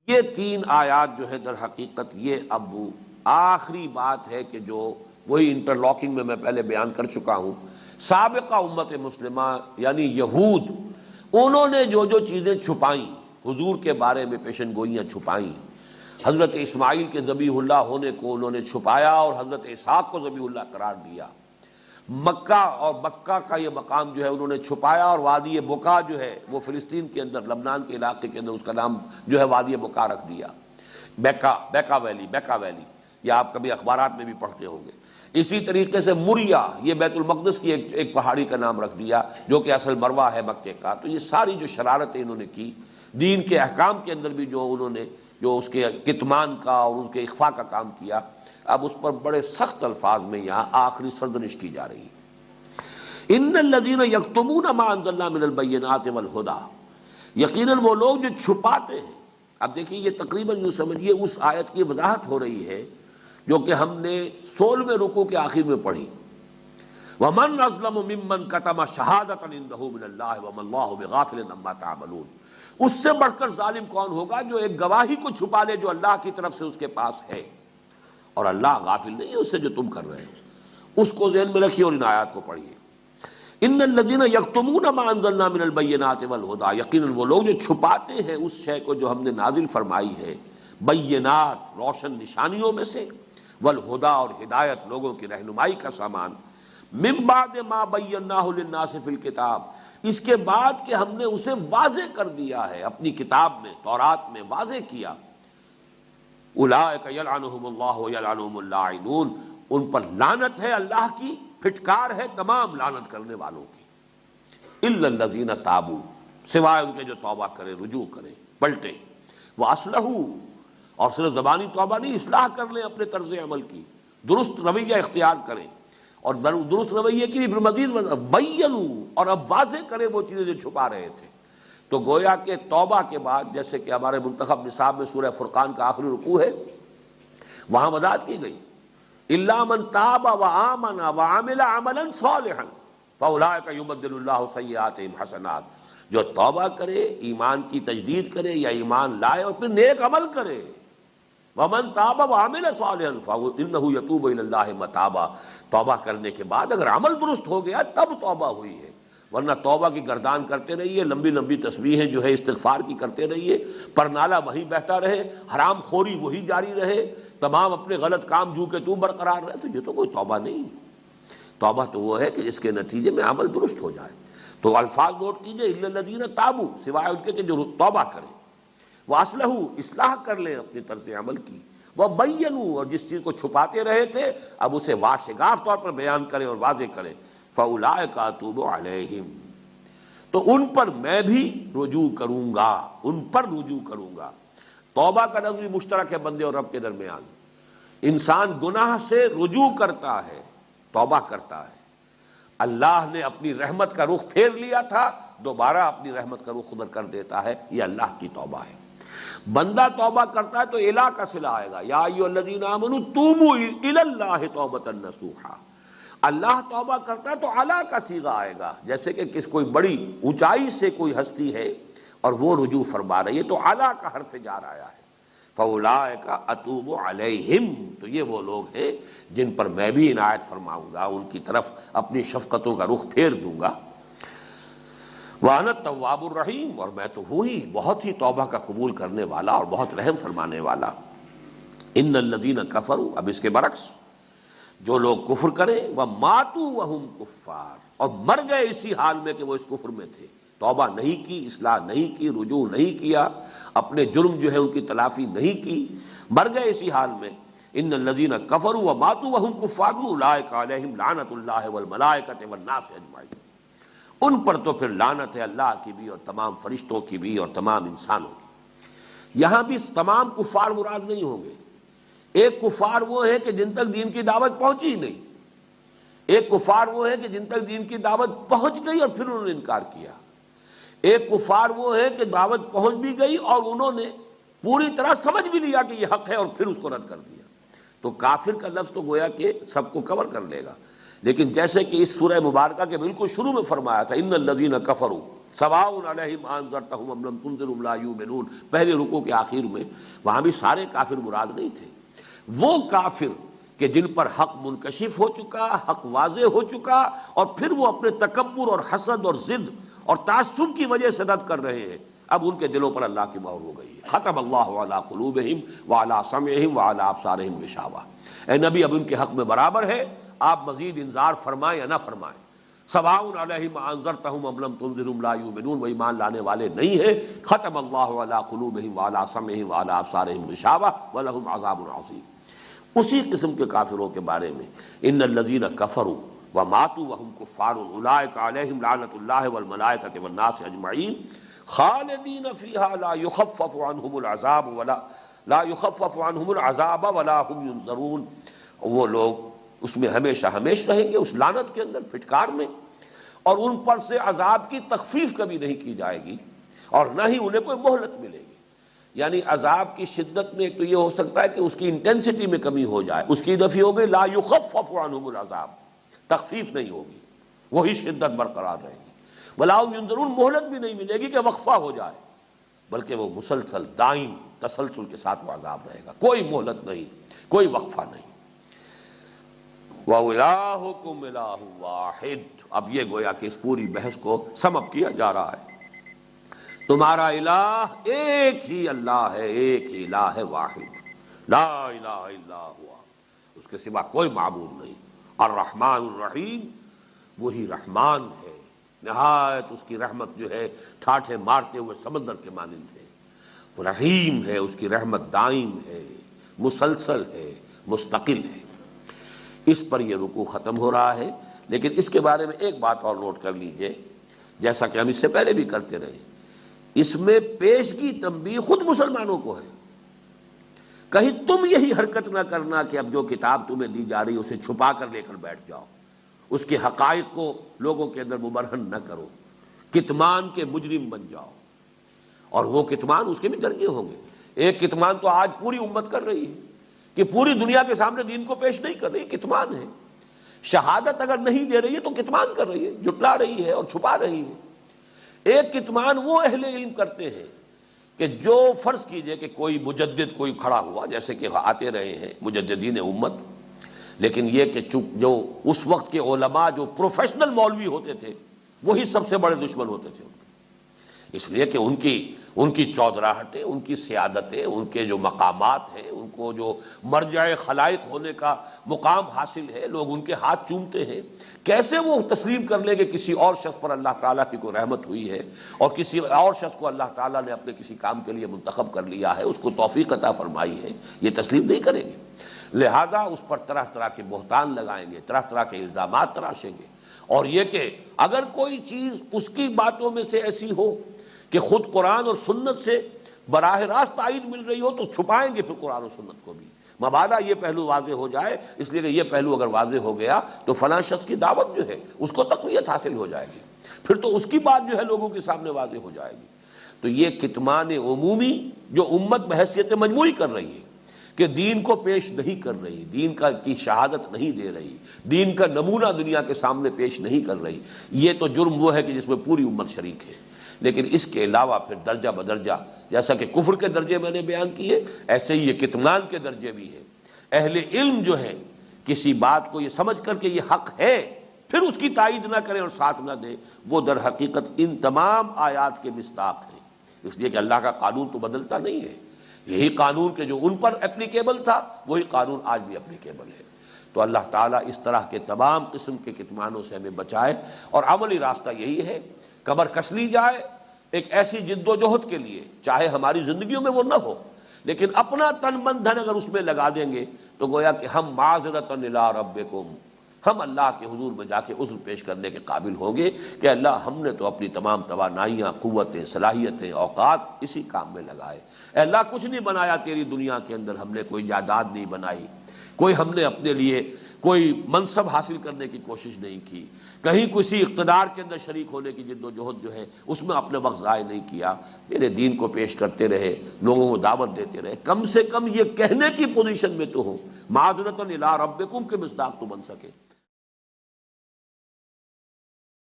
یہ تین آیات جو ہے در حقیقت یہ اب آخری بات ہے کہ جو وہی انٹرلاکنگ میں پہلے بیان کر چکا ہوں. سابقہ امت مسلمہ یعنی یہود، انہوں نے جو جو چیزیں چھپائیں، حضور کے بارے میں پیشن گوئیاں چھپائیں، حضرت اسماعیل کے ذبیح اللہ ہونے کو انہوں نے چھپایا اور حضرت اسحاق کو ذبیح اللہ قرار دیا. مکہ اور مکہ کا یہ مقام جو ہے انہوں نے چھپایا، اور وادی بکا جو ہے وہ فلسطین کے اندر، لبنان کے علاقے کے اندر اس کا نام جو ہے وادی بکا رکھ دیا، بیکا ویلی، یہ آپ کبھی اخبارات میں بھی پڑھتے ہوں گے. اسی طریقے سے مریا، یہ بیت المقدس کی ایک پہاڑی کا نام رکھ دیا جو کہ اصل مروہ ہے مکے کا. تو یہ ساری جو شرارتیں انہوں نے کی، دین کے احکام کے اندر بھی جو انہوں نے جو اس کے کتمان کا اور اس کے اخفاء کا کام کیا، اب اس پر بڑے سخت الفاظ میں یہاں آخری سرزنش کی جا رہی ہے. ان الذین یکتمون ما انزلنا من البینات والہدی، یقیناً وہ لوگ جو چھپاتے ہیں. اب دیکھیے یہ تقریباً یوں سمجھیے اس آیت کی وضاحت ہو رہی ہے جو کہ ہم نے 16ویں رکوع کے آخر میں پڑھی. وَمَنْ أَظْلَمُ مِمَّنْ كَتَمَ شَهَادَةً عِندَهُ مِنَ اللَّهِ وَمَا اللَّهُ بِغَافِلٍ عَمَّا تَعْمَلُونَ. اس سے بڑھ کر ظالم کون ہوگا جو ایک گواہی کو چھپا لے جو اللہ کی طرف سے اس کے پاس ہے، اور اللہ غافل نہیں ہے اس سے جو تم کر رہے ہیں. اس کو ذہن میں رکھیے اور ان آیات کو پڑھیے. ان الذین یکتمون ما انزلنا من البینات والہدی، یقیناً وہ لوگ جو چھپاتے ہیں اس شے کو جو ہم نے نازل فرمائی ہے بینات، روشن نشانیوں میں سے، والہدی اور ہدایت، لوگوں کی رہنمائی کا سامان، من بعد ما بیناہ للناس فی الکتاب، اس کے بعد کہ ہم نے اسے واضح کر دیا ہے اپنی کتاب میں، تورات میں واضح کیا. اولئک یلعنہم اللہ ویلعنہم اللاعنون، ان پر لعنت ہے اللہ کی، پھٹکار ہے تمام لعنت کرنے والوں کی. الا الذین تابوا، سوائے ان کے جو توبہ کرے، رجوع کرے، پلٹے. واصلحوا، اور صرف زبانی توبہ نہیں، اصلاح کر لیں اپنے طرز عمل کی، درست رویہ اختیار کریں، اور درست رویے کی بھی مزید بینوا، اور اب واضح کریں وہ چیزیں جو چھپا رہے تھے. تو گویا کہ توبہ کے بعد، جیسے کہ ہمارے منتخب نصاب میں سورہ فرقان کا آخری رکوع ہے، وہاں وضاحت کی گئی الا من تاب وآمن وعمل عملا صالحا فاولئک یبدل اللہ سیئاتہم حسنات. جو توبہ کرے، ایمان کی تجدید کرے یا ایمان لائے اور پھر نیک عمل کرے، ومن تاب وعمل صالحا فانہ یتوب الی اللہ متابا، توبہ کرنے کے بعد اگر عمل درست ہو گیا تب توبہ ہوئی ہے. ورنہ توبہ کی گردان کرتے رہیے، لمبی لمبی تسبیحیں جو ہے استغفار کی کرتے رہیے، پر نالہ وہی بہتا رہے، حرام خوری وہی جاری رہے، تمام اپنے غلط کام جو کہ تو برقرار رہے، تو یہ تو کوئی توبہ نہیں. توبہ تو وہ ہے کہ جس کے نتیجے میں عمل درست ہو جائے. تو الفاظ نوٹ کیجئے، الا الذین تابوا، سوائے ان کے کہ جو توبہ کریں، واصلحوا، اصلاح کر لیں اپنی طرز عمل کی، وبینوا، اور جس چیز کو چھپاتے رہے تھے اب اسے واشگاف طور پر بیان کریں اور واضح کریں. فاولئک اتوب علیہم، تو ان پر میں بھی رجوع کروں گا، ان پر رجوع کروں گا. توبہ کا لفظ بھی مشترک ہے بندے اور رب کے درمیان. انسان گناہ سے رجوع کرتا ہے، توبہ کرتا ہے. اللہ نے اپنی رحمت کا رخ پھیر لیا تھا، دوبارہ اپنی رحمت کا رخ خود کر دیتا ہے، یہ اللہ کی توبہ ہے. بندہ توبہ کرتا ہے تو الہ کا صلہ آئے گا، یا ایھا الذین آمنوا توبوا الی اللہ توبۃ نصوحا. اللہ توبہ کرتا ہے تو اعلیٰ کا صیغہ آئے گا، جیسے کہ کوئی بڑی اونچائی سے کوئی ہستی ہے اور وہ رجوع فرما رہی ہے تو اعلیٰ کا حرف جار آیا ہے. فاولئک اتوب علیہم، تو یہ وہ لوگ ہیں جن پر میں بھی عنایت فرماؤں گا، ان کی طرف اپنی شفقتوں کا رخ پھیر دوں گا. وانا التواب الرحیم، اور میں تو ہوں ہی بہت ہی توبہ کا قبول کرنے والا اور بہت رحم فرمانے والا. ان الذین کفروا، اب اس کے برعکس جو لوگ کفر کریں، وماتوا وہم کفار، اور مر گئے اسی حال میں کہ وہ اس کفر میں تھے، توبہ نہیں کی، اصلاح نہیں کی، رجوع نہیں کیا، اپنے جرم جو ہے ان کی تلافی نہیں کی، مر گئے اسی حال میں. ان الذین کفروا وماتوا وہم کفار اولئک علیہم لعنۃ اللہ والملائکۃ والناس اجمعین، ان پر تو پھر لعنت ہے اللہ کی بھی اور تمام فرشتوں کی بھی اور تمام انسانوں کی. یہاں بھی تمام کفار مراد نہیں ہوں گے. ایک کفار وہ ہے کہ جن تک دین کی دعوت پہنچی ہی نہیں، ایک کفار وہ ہے کہ جن تک دین کی دعوت پہنچ گئی اور پھر انہوں نے انکار کیا. ایک کفار وہ ہے کہ دعوت پہنچ بھی گئی اور انہوں نے پوری طرح سمجھ بھی لیا کہ یہ حق ہے اور پھر اس کو رد کر دیا. تو کافر کا لفظ تو گویا کہ سب کو کور کر لے گا. لیکن جیسے کہ اس سورہ مبارکہ کے بالکل شروع میں فرمایا تھا ان الذین کفروا، سواء علیہم انذرتہم ام لم تنذرہم لا یؤمنون، پہلے رکوع کے آخر میں وہاں بھی سارے کافر مراد نہیں تھے، وہ کافر کہ جن پر حق منکشف ہو چکا، حق واضح ہو چکا، اور پھر وہ اپنے تکبر اور حسد اور ضد اور تعصب کی وجہ سے رد کر رہے ہیں، اب ان کے دلوں پر اللہ کی مہر ہو گئی ہے۔ ختم اللہ علی قلوبہم وعلی سمعہم وعلی ابصارہم غشاوہ۔ اے نبی اب ان کے حق میں برابر ہے، آپ مزید انذار فرمائیں یا نہ فرمائیں۔ سواء علیہم انذرتہم ام لم تنذرہم لا یؤمنون، وہ ایمان لانے والے نہیں ہیں۔ ختم اللہ علی قلوبہم وعلی سمعہم وعلی ابصارہم غشاوہ ولہم عذاب عظیم۔ اسی قسم کے کافروں کے بارے میں ان الذین کفروا وماتوا وهم کفار اولئک علیہم لعنۃ اللہ والملائکۃ والناس اجمعین خالدین فیہا لا یخفف عنہم العذاب ولا هم ینظرون۔ وہ لوگ اس میں ہمیشہ ہمیشہ رہیں گے، اس لعنت کے اندر، پھٹکار میں، اور ان پر سے عذاب کی تخفیف کبھی نہیں کی جائے گی اور نہ ہی انہیں کوئی مہلت ملے گی۔ یعنی عذاب کی شدت میں ایک تو یہ ہو سکتا ہے کہ اس کی انٹینسٹی میں کمی ہو جائے، اس کی نفی ہو گئی لا یخفف عنہم العذاب، تخفیف نہیں ہوگی، وہی شدت برقرار رہے گی، ولا هم ینظرون، مہلت بھی نہیں ملے گی کہ وقفہ ہو جائے، بلکہ وہ مسلسل دائم تسلسل کے ساتھ وہ عذاب رہے گا، کوئی مہلت نہیں، کوئی وقفہ نہیں۔ وَإِلَٰهُكُمْ إِلَٰهٌ وَاحِدٌ، اب یہ گویا کہ اس پوری بحث کو سم اپ کیا جا رہا ہے۔ تمہارا الہ ایک ہی اللہ ہے، ایک ہی الہ ہے واحد، لا الہ الا ہوا، اس کے سوا کوئی معبود نہیں۔ الرحمن الرحیم، وہی رحمان ہے، نہایت اس کی رحمت جو ہے ٹھاٹھے مارتے ہوئے سمندر کے مانند ہے، وہ رحیم ہے، اس کی رحمت دائم ہے، مسلسل ہے، مستقل ہے۔ اس پر یہ رکوع ختم ہو رہا ہے، لیکن اس کے بارے میں ایک بات اور نوٹ کر لیجئے، جیسا کہ ہم اس سے پہلے بھی کرتے رہے، اس میں پیشگی تنبیہ خود مسلمانوں کو ہے، کہیں تم یہی حرکت نہ کرنا کہ اب جو کتاب تمہیں دی جا رہی ہے اسے چھپا کر لے کر بیٹھ جاؤ، اس کے حقائق کو لوگوں کے اندر مبرہن نہ کرو، کتمان کے مجرم بن جاؤ، اور وہ کتمان اس کے بھی درجے ہوں گے۔ ایک کتمان تو آج پوری امت کر رہی ہے کہ پوری دنیا کے سامنے دین کو پیش نہیں کر رہی، کتمان ہے، شہادت اگر نہیں دے رہی ہے تو کتمان کر رہی ہے، جھٹلا رہی ہے اور چھپا رہی ہے۔ ایک کتمان وہ اہل علم کرتے ہیں کہ جو فرض کیجئے کہ کوئی مجدد کوئی کھڑا ہوا، جیسے کہ آتے رہے ہیں مجددین امت، لیکن یہ کہ جو اس وقت کے علماء جو پروفیشنل مولوی ہوتے تھے وہی سب سے بڑے دشمن ہوتے تھے ان کے، اس لیے کہ ان کی چودراہٹیں، ان کی سیادتیں، ان کے جو مقامات ہیں، ان کو جو مرجع خلائق ہونے کا مقام حاصل ہے، لوگ ان کے ہاتھ چومتے ہیں، کیسے وہ تسلیم کر لیں کہ کسی اور شخص پر اللہ تعالیٰ کی کوئی رحمت ہوئی ہے اور کسی اور شخص کو اللہ تعالیٰ نے اپنے کسی کام کے لیے منتخب کر لیا ہے، اس کو توفیق عطا فرمائی ہے، یہ تسلیم نہیں کریں گے، لہذا اس پر طرح طرح کے بہتان لگائیں گے، طرح طرح کے الزامات تراشیں گے، اور یہ کہ اگر کوئی چیز اس کی باتوں میں سے ایسی ہو کہ خود قرآن اور سنت سے براہ راست تائید مل رہی ہو تو چھپائیں گے پھر قرآن و سنت کو بھی، مبادا یہ پہلو واضح ہو جائے، اس لیے کہ یہ پہلو اگر واضح ہو گیا تو فلاں شخص کی دعوت جو ہے اس کو تقویت حاصل ہو جائے گی، پھر تو اس کی بات جو ہے لوگوں کے سامنے واضح ہو جائے گی۔ تو یہ کتمان عمومی جو امت بحیثیت مجموعی کر رہی ہے کہ دین کو پیش نہیں کر رہی، دین کی شہادت نہیں دے رہی، دین کا نمونہ دنیا کے سامنے پیش نہیں کر رہی، یہ تو جرم وہ ہے کہ جس میں پوری امت شریک ہے۔ لیکن اس کے علاوہ پھر درجہ بدرجہ، جیسا کہ کفر کے درجے میں نے بیان کیے، ایسے ہی یہ کتمان کے درجے بھی ہیں۔ اہل علم جو ہے کسی بات کو یہ سمجھ کر کہ یہ حق ہے پھر اس کی تائید نہ کریں اور ساتھ نہ دیں، وہ در حقیقت ان تمام آیات کے مصداق ہیں، اس لیے کہ اللہ کا قانون تو بدلتا نہیں ہے، یہی قانون کہ جو ان پر اپلیکیبل تھا وہی قانون آج بھی اپلیکیبل ہے۔ تو اللہ تعالیٰ اس طرح کے تمام قسم کے کتمانوں سے ہمیں بچائے، اور عملی راستہ یہی ہے، کمر کس لی جائے ایک ایسی جد و جہد کے لیے، چاہے ہماری زندگیوں میں وہ نہ ہو، لیکن اپنا تن من دھن اگر اس میں لگا دیں گے تو گویا کہ ہم معذرتاً الی ربکم، ہم اللہ کے حضور میں جا کے عذر پیش کرنے کے قابل ہوں گے کہ اللہ ہم نے تو اپنی تمام توانائیاں، قوتیں، صلاحیتیں، اوقات اسی کام میں لگائے، اے اللہ کچھ نہیں بنایا تیری دنیا کے اندر، ہم نے کوئی جائیداد نہیں بنائی، کوئی ہم نے اپنے لیے کوئی منصب حاصل کرنے کی کوشش نہیں کی، کہیں کسی اقتدار کے اندر شریک ہونے کی جد و جہد جو ہے اس میں اپنے وقت ضائع نہیں کیا، تیرے دین کو پیش کرتے رہے، لوگوں کو دعوت دیتے رہے، کم سے کم یہ کہنے کی پوزیشن میں تو ہو معذرتاً الی ربکم کے مصداق تو بن سکے۔